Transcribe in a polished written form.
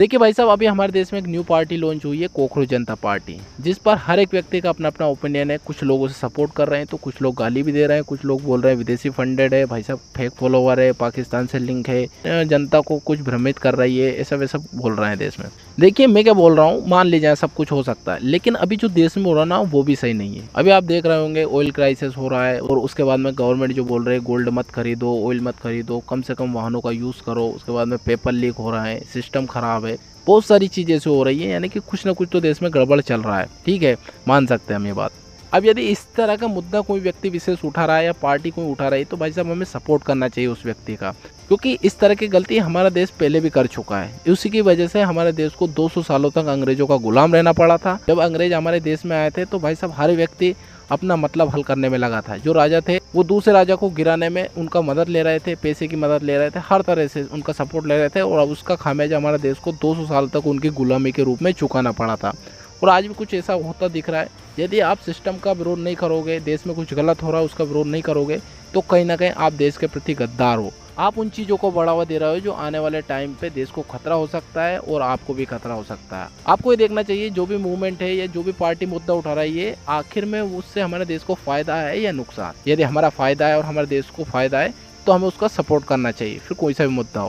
देखिए भाई साहब, अभी हमारे देश में एक न्यू पार्टी लॉन्च हुई है, कोकरोच जनता पार्टी, जिस पर हर एक व्यक्ति का अपना अपना ओपिनियन है। कुछ लोग उसे सपोर्ट कर रहे हैं तो कुछ लोग गाली भी दे रहे हैं, कुछ लोग बोल रहे हैं विदेशी फंडेड है, भाई साहब फेक फॉलोवर है, पाकिस्तान से लिंक है, जनता को कुछ भ्रमित कर रही है, ऐसा वैसा बोल रहे हैं देश में। देखिए मैं क्या बोल रहा हूँ, मान लीजिए सब कुछ हो सकता है, लेकिन अभी जो देश में हो रहा है ना वो भी सही नहीं है। अभी आप देख रहे होंगे ऑयल क्राइसिस हो रहा है, और उसके बाद में गवर्नमेंट जो बोल रहे है गोल्ड मत खरीदो, ऑयल मत खरीदो, कम से कम वाहनों का यूज़ करो। उसके बाद में पेपर लीक हो रहा है, सिस्टम खराब है, बहुत सारी चीज़ें ऐसे हो रही है, यानी कि कुछ ना कुछ तो देश में गड़बड़ चल रहा है। ठीक है, मान सकते हैं हम ये बात। अब यदि इस तरह का मुद्दा कोई व्यक्ति विशेष उठा रहा है या पार्टी कोई उठा रही है, तो भाई साहब हमें सपोर्ट करना चाहिए उस व्यक्ति का, क्योंकि इस तरह की गलती हमारा देश पहले भी कर चुका है। उसी की वजह से हमारे देश को 200 सालों तक अंग्रेजों का गुलाम रहना पड़ा था। जब अंग्रेज हमारे देश में आए थे तो भाई साहब हर व्यक्ति अपना मतलब हल करने में लगा था। जो राजा थे वो दूसरे राजा को गिराने में उनका मदद ले रहे थे, पैसे की मदद ले रहे थे, हर तरह से उनका सपोर्ट ले रहे थे, और अब उसका खामियाजा हमारे देश को 200 साल तक उनकी गुलामी के रूप में चुकाना पड़ा था। और आज भी कुछ ऐसा होता दिख रहा है। यदि आप सिस्टम का विरोध नहीं करोगे, देश में कुछ गलत हो रहा है उसका विरोध नहीं करोगे, तो कहीं ना कहीं आप देश के प्रति गद्दार हो। आप उन चीज़ों को बढ़ावा दे रहे हो जो आने वाले टाइम पे देश को खतरा हो सकता है, और आपको भी खतरा हो सकता है। आपको ये देखना चाहिए जो भी मूवमेंट है या जो भी पार्टी मुद्दा उठा रही है, आखिर में उससे हमारे देश को फायदा है या नुकसान। यदि हमारा फायदा है और हमारे देश को फायदा है तो हमें उसका सपोर्ट करना चाहिए, फिर कोई सा भी मुद्दा हो।